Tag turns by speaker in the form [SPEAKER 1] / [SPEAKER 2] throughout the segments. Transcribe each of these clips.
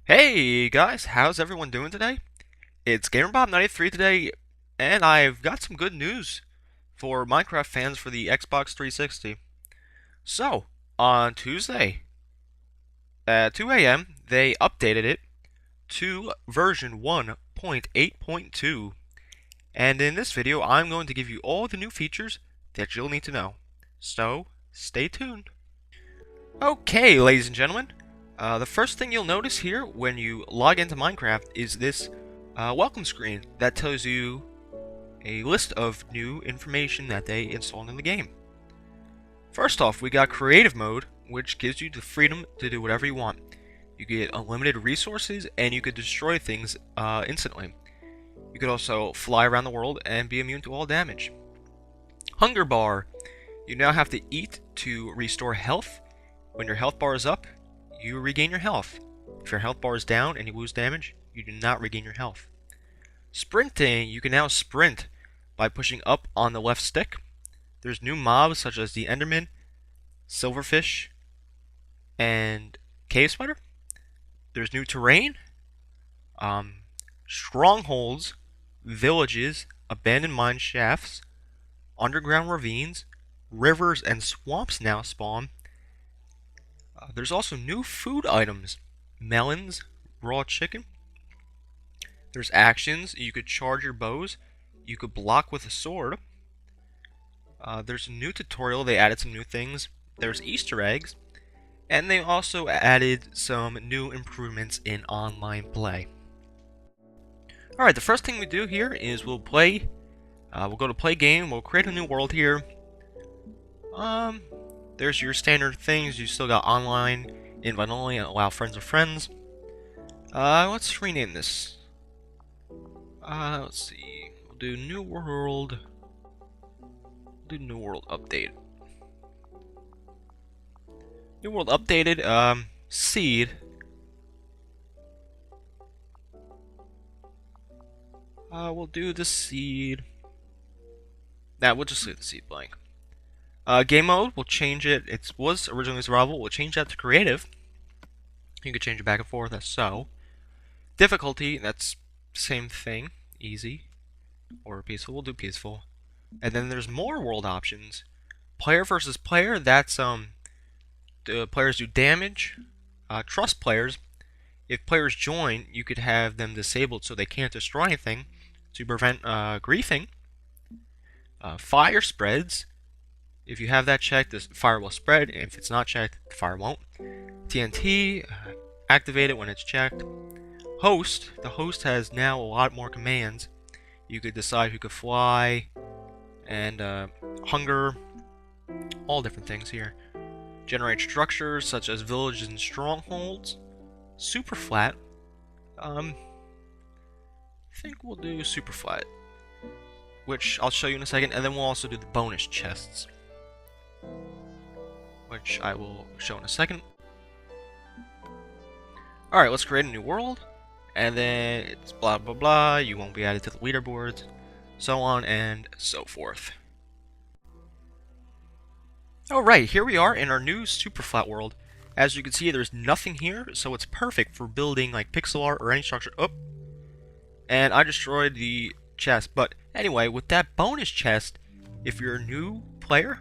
[SPEAKER 1] Hey guys, how's everyone doing today? It's GamerBob93 today, and I've got some good news for Minecraft fans for the Xbox 360. So, on Tuesday at 2 a.m., they updated it to version 1.8.2. And in this video, I'm going to give you all the new features that you'll need to know. So, stay tuned. Okay, ladies and gentlemen, the first thing you'll notice here when you log into Minecraft is this welcome screen that tells you a list of new information that they installed in the game. First off, we got creative mode, which gives you the freedom to do whatever you want. You get unlimited resources and you could destroy things instantly. You could also fly around the world and be immune to all damage. Hunger bar. You now have to eat to restore health. When your health bar is up, you regain your health. If your health bar is down and you lose damage, you do not regain your health. Sprinting, you can now sprint by pushing up on the left stick. There's new mobs such as the Enderman, Silverfish, and Cave Spider. There's new terrain, strongholds, villages, abandoned mine shafts, underground ravines, rivers and swamps now spawn. There's also new food items, melons, raw chicken. There's actions, you could charge your bows, you could block with a sword. There's a new tutorial, they added some new things. There's Easter eggs, and they also added some new improvements in online play. Alright, the first thing we do here is we'll go to play game, we'll create a new world here. There's your standard things, you still got online, invite only, and allow friends of friends. Let's rename this. Let's see, we'll do new world. Do new world update. New world updated, seed. We'll do the seed. We'll just leave the seed blank. Game mode, we'll change it. It was originally survival. We'll change that to creative. You can change it back and forth, that's so. Difficulty, that's same thing. Easy. Or peaceful, we'll do peaceful. And then there's more world options. Player versus player, that's, the players do damage. Trust players. If players join, you could have them disabled so they can't destroy anything to prevent griefing. Fire spreads. If you have that checked, the fire will spread. If it's not checked, the fire won't. TNT, activate it when it's checked. Host, the host has now a lot more commands. You could decide who could fly, and hunger, all different things here. Generate structures such as villages and strongholds. Super flat. I think we'll do super flat, which I'll show you in a second, and then we'll also do the bonus chests, which I will show in a second. Alright, let's create a new world, and then it's blah blah blah, you won't be added to the leaderboards, so on and so forth. Alright, here we are in our new super flat world. As you can see, there's nothing here, so it's perfect for building like pixel art or any structure. Oh! And I destroyed the chest, but anyway, with that bonus chest, if you're a new player,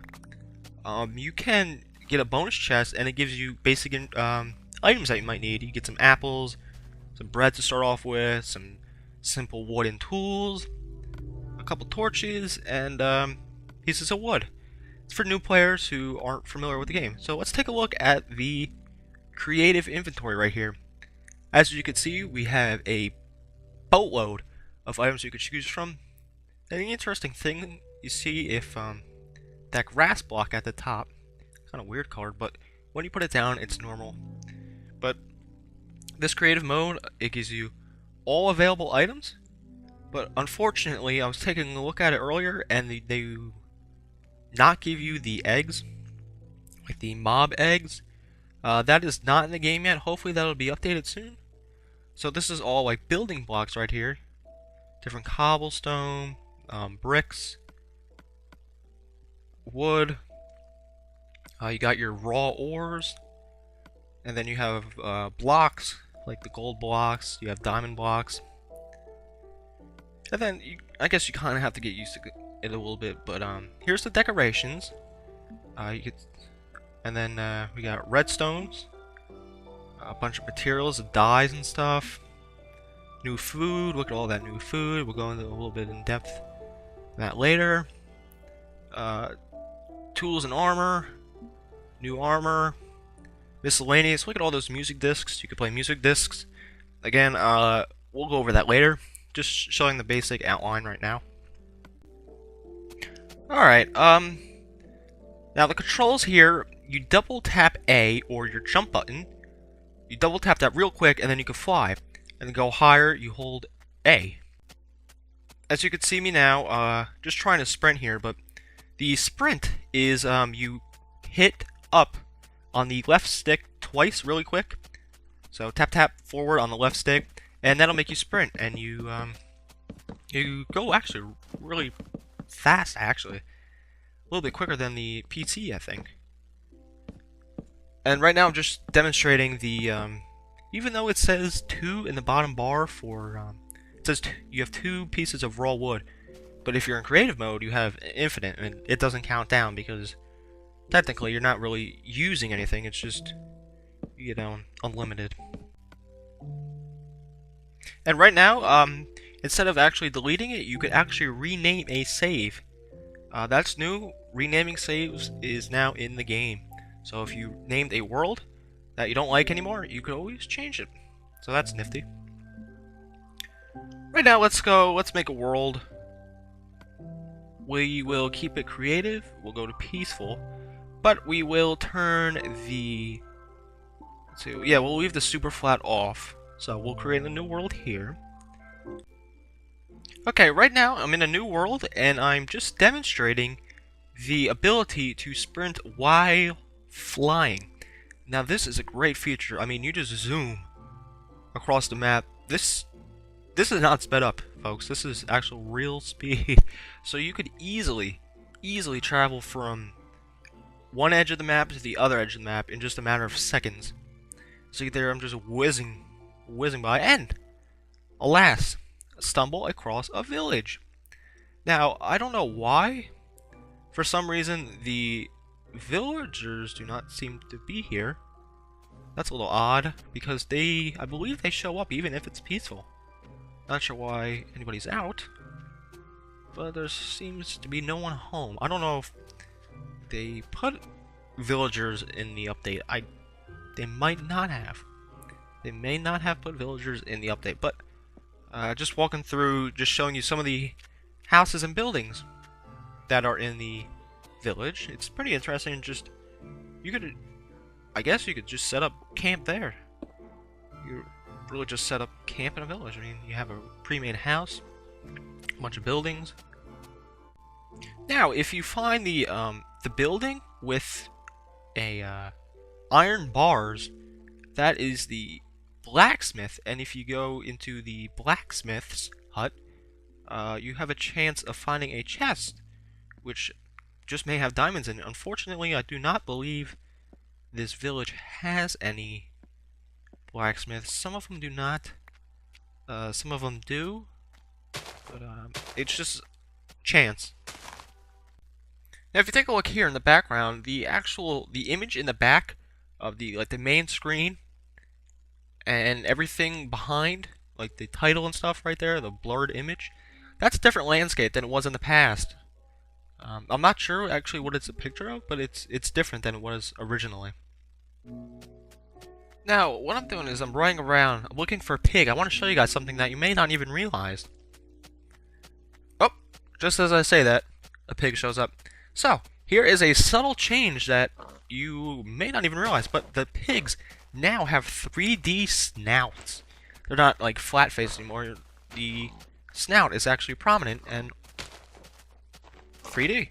[SPEAKER 1] you can get a bonus chest, and it gives you basic items that you might need. You get some apples, some bread to start off with, some simple wooden tools, a couple torches, and pieces of wood. It's for new players who aren't familiar with the game. So let's take a look at the creative inventory right here. As you can see, we have a boatload of items you could choose from. And the interesting thing you see, if that grass block at the top, kind of weird colored, but when you put it down, it's normal. But this creative mode, it gives you all available items. But unfortunately, I was taking a look at it earlier, and they not give you the eggs, like the mob eggs. That is not in the game yet. Hopefully that'll be updated soon. So this is all like building blocks right here. Different cobblestone, bricks, wood. You got your raw ores, and then you have blocks like the gold blocks, you have diamond blocks. And then, I guess you kind of have to get used to it a little bit, but here's the decorations. And then we got redstones, a bunch of materials, dyes and stuff. New food, look at all that new food. We'll go into a little bit in depth on that later. Tools and armor, new armor, miscellaneous. Look at all those music discs. You can play music discs. Again, we'll go over that later. Just showing the basic outline right now. Alright, now the controls here, you double tap A or your jump button. You double tap that real quick and then you can fly. And then go higher, you hold A. As you can see me now, just trying to sprint here, but the sprint is you hit up on the left stick twice really quick. So tap forward on the left stick, and that'll make you sprint, and you go actually really fast, actually. A little bit quicker than the PC, I think. And right now I'm just demonstrating the, even though it says 2 in the bottom bar for, it says you have 2 pieces of raw wood, but if you're in creative mode, you have infinite, and it doesn't count down because technically you're not really using anything, it's just, you know, unlimited. And right now, instead of actually deleting it, you could actually rename a save. That's new. Renaming saves is now in the game. So if you named a world that you don't like anymore, you could always change it. So that's nifty. Right now, let's make a world. We will keep it creative, we'll go to peaceful, but we will turn the, we'll leave the super flat off. So we'll create a new world here. Okay, right now I'm in a new world and I'm just demonstrating the ability to sprint while flying. Now this is a great feature. I mean, you just zoom across the map. This is not sped up, folks. This is actual real speed. So you could easily travel from one edge of the map to the other edge of the map in just a matter of seconds. See there, I'm just whizzing by, and alas, stumble across a village. Now, I don't know why. For some reason, the villagers do not seem to be here. That's a little odd, because I believe they show up even if it's peaceful. Not sure why anybody's out, but there seems to be no one home. I don't know if they put villagers in the update. They might not have. They may not have put villagers in the update, but just walking through, just showing you some of the houses and buildings that are in the village. It's pretty interesting. Just I guess you could just set up camp there. You really just set up camp in a village. I mean, you have a pre-made house, a bunch of buildings. Now, if you find the building with a iron bars, that is the blacksmith, and if you go into the blacksmith's hut, you have a chance of finding a chest, which just may have diamonds in it. Unfortunately, I do not believe this village has any blacksmiths. Some of them do not. Some of them do, but it's just chance. Now, if you take a look here in the background, the image in the back of the main screen and everything behind, like the title and stuff right there, the blurred image, that's a different landscape than it was in the past. I'm not sure actually what it's a picture of, but it's different than it was originally. Now, what I'm doing is I'm running around, I'm looking for a pig. I want to show you guys something that you may not even realize. Oh, just as I say that, a pig shows up. So, here is a subtle change that you may not even realize, but the pigs now have 3D snouts. They're not like flat faced anymore. The snout is actually prominent and 3D.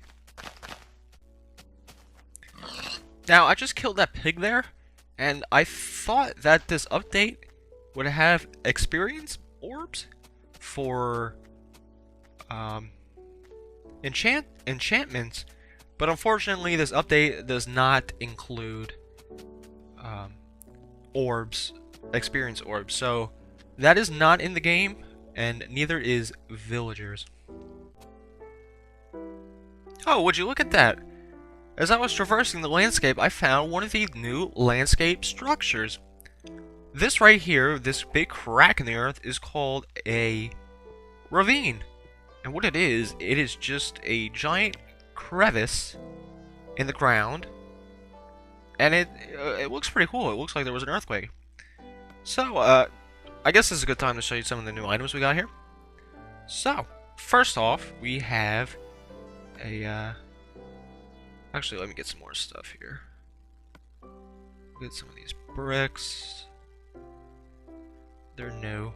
[SPEAKER 1] Now, I just killed that pig there, and I thought that this update would have experience orbs for enchantments, but unfortunately this update does not include orbs experience orbs. So that is not in the game, and neither is villagers. Oh, would you look at that? As I was traversing the landscape, I found one of the new landscape structures. This right here, this big crack in the earth, is called a ravine. And what it is just a giant crevice in the ground. And it looks pretty cool. It looks like there was an earthquake. So, I guess this is a good time to show you some of the new items we got here. So, first off, we have a, actually, let me get some more stuff here. Get some of these bricks. They're new.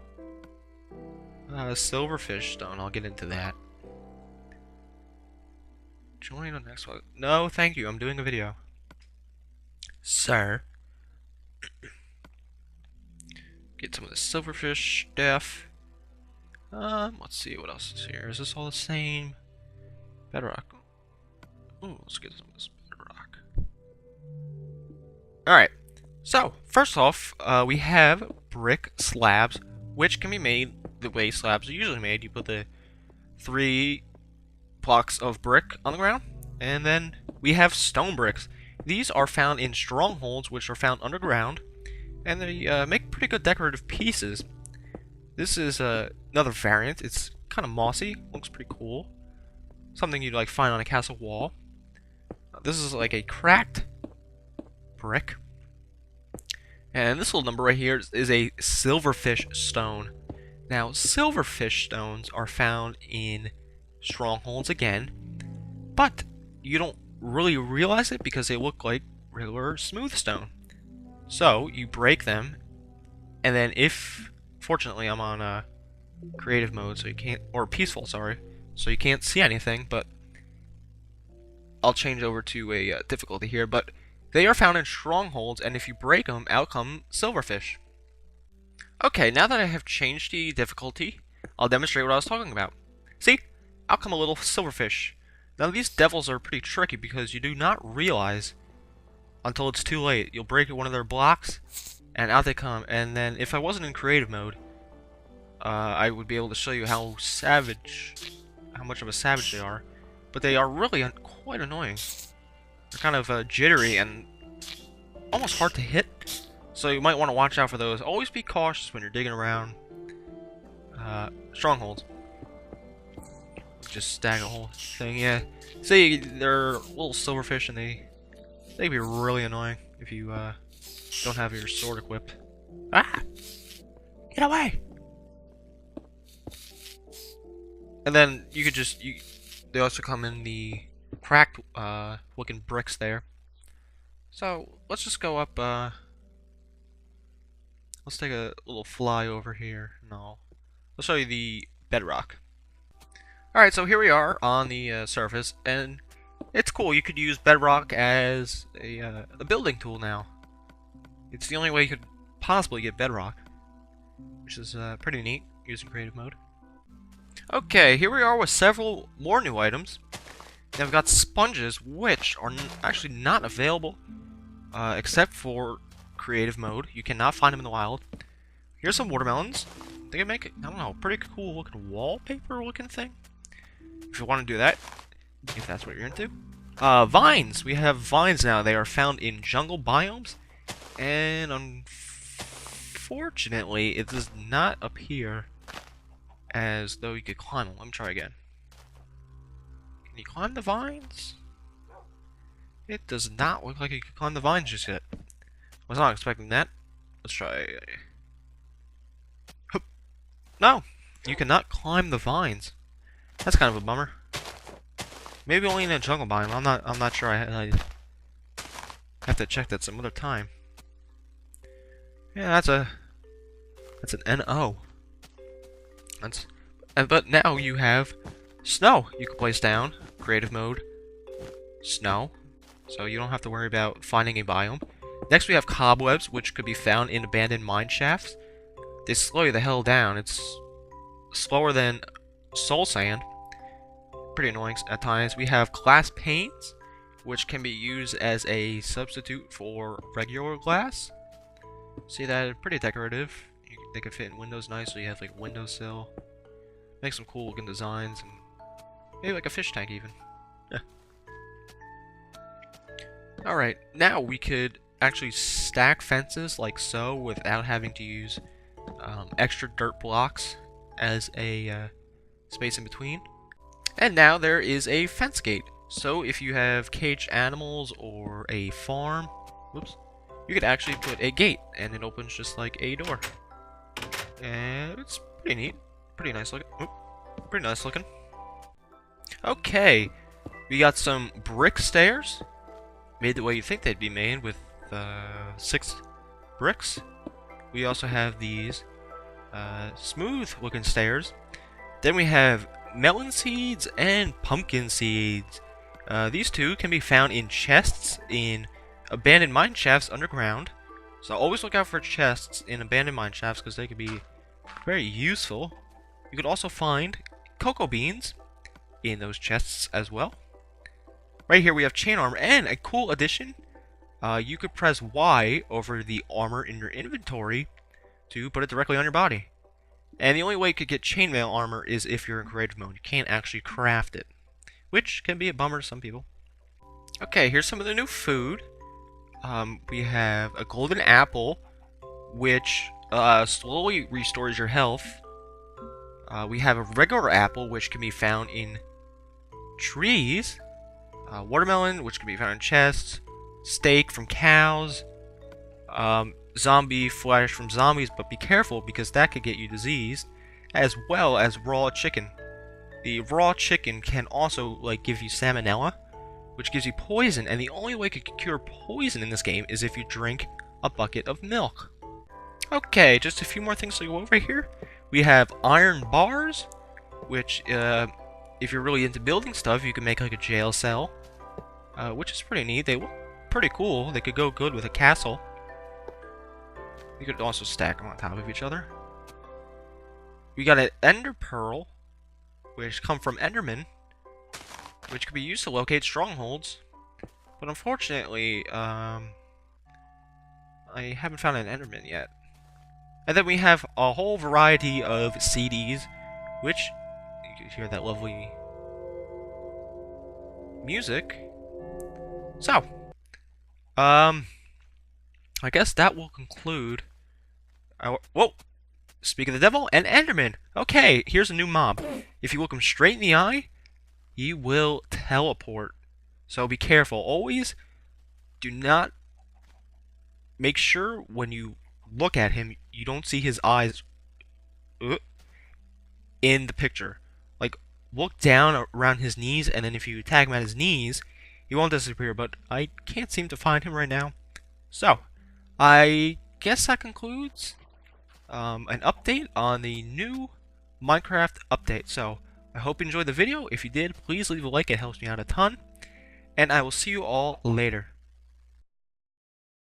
[SPEAKER 1] Silverfish stone, I'll get into that. Join on next one. No, thank you, I'm doing a video. Sir. Get some of the silverfish stuff. Let's see what else is here. Is this all the same? Bedrock. Ooh, let's get some of this bedrock. Alright, so, first off, we have brick slabs, which can be made the way slabs are usually made. You put the 3 blocks of brick on the ground, and then we have stone bricks. These are found in strongholds, which are found underground, and they make pretty good decorative pieces. This is another variant. It's kind of mossy, looks pretty cool. Something you'd like find on a castle wall. This is like a cracked brick. And this little number right here is a silverfish stone. Now, silverfish stones are found in strongholds again, but you don't really realize it because they look like regular smooth stone. So, you break them, and then if, fortunately I'm on creative mode, so you can't, or peaceful, sorry, so you can't see anything, but I'll change over to a difficulty here, but they are found in strongholds, and if you break them, out come silverfish. Okay, now that I have changed the difficulty, I'll demonstrate what I was talking about. See? Out come a little silverfish. Now these devils are pretty tricky because you do not realize until it's too late. You'll break one of their blocks, and out they come. And then if I wasn't in creative mode, I would be able to show you how much of a savage they are. But they are really quite annoying. They're kind of jittery and almost hard to hit. So you might want to watch out for those. Always be cautious when you're digging around strongholds. Just stack a whole thing, yeah. See, they're little silverfish and they can be really annoying if you don't have your sword equipped. Ah! Get away! And then you could just they also come in the cracked looking bricks there. So let's just go up let's take a little fly over here. No. I'll show you the bedrock. Alright, so here we are on the surface, and it's cool. You could use bedrock as a building tool now. It's the only way you could possibly get bedrock, which is pretty neat using creative mode. Okay, here we are with several more new items. Now we've got sponges, which are actually not available except for creative mode. You cannot find them in the wild. Here's some watermelons. They can make, I don't know, pretty cool looking wallpaper looking thing. If you want to do that, if that's what you're into. Vines. We have vines now. They are found in jungle biomes. And unfortunately, it does not appear as though you could climb them. Let me try again. Can you climb the vines? It does not look like you can climb the vines just yet. I was not expecting that. Let's try. Hup. No, you cannot climb the vines. That's kind of a bummer. Maybe only in a jungle biome. I'm not sure. I have to check that some other time. Yeah, that's an NO. But now you have snow. You can place down creative mode. Snow. So you don't have to worry about finding a biome. Next we have cobwebs, which could be found in abandoned mine shafts. They slow you the hell down. It's slower than soul sand. Pretty annoying at times. We have glass panes, which can be used as a substitute for regular glass. See that? Pretty decorative. They can fit in windows nicely. You have like windowsill. Make some cool looking designs and maybe like a fish tank even. Yeah. Alright, now we could actually stack fences like so without having to use extra dirt blocks as a space in between. And now there is a fence gate. So if you have caged animals or a farm, whoops, you could actually put a gate and it opens just like a door. And it's pretty neat. Pretty nice looking. Oop, pretty nice looking. Okay, we got some brick stairs. Made the way you think they'd be made with 6 bricks. We also have these smooth looking stairs. Then we have melon seeds and pumpkin seeds. These two can be found in chests in abandoned mine shafts underground. So always look out for chests in abandoned mine shafts because they could be very useful. You could also find cocoa beans in those chests as well. Right here we have chain armor and a cool addition. You could press Y over the armor in your inventory to put it directly on your body. And the only way you could get chainmail armor is if you're in creative mode. You can't actually craft it, which can be a bummer to some people. Okay, here's some of the new food. We have a golden apple, which slowly restores your health. We have a regular apple, which can be found in trees. Watermelon, which can be found in chests. Steak from cows. Zombie flesh from zombies, but be careful because that could get you disease. As well as raw chicken. The raw chicken can also give you salmonella, which gives you poison, and the only way you can cure poison in this game is if you drink a bucket of milk. Okay, just a few more things to go over here. We have iron bars, which if you're really into building stuff, you can make like a jail cell, which is pretty neat. They look pretty cool. They could go good with a castle. You could also stack them on top of each other. We got an ender pearl, which come from endermen, which could be used to locate strongholds. But unfortunately, I haven't found an enderman yet. And then we have a whole variety of CDs, which you can hear that lovely music. So, I guess that will conclude our... Whoa! Speak of the devil, and enderman! Okay, here's a new mob. If you look him straight in the eye, he will teleport. So be careful. Always do not... Make sure when you look at him, you don't see his eyes in the picture. Look down around his knees, and then if you tag him at his knees, he won't disappear, but I can't seem to find him right now. So, I guess that concludes an update on the new Minecraft update. So, I hope you enjoyed the video. If you did, please leave a like. It helps me out a ton. And I will see you all later.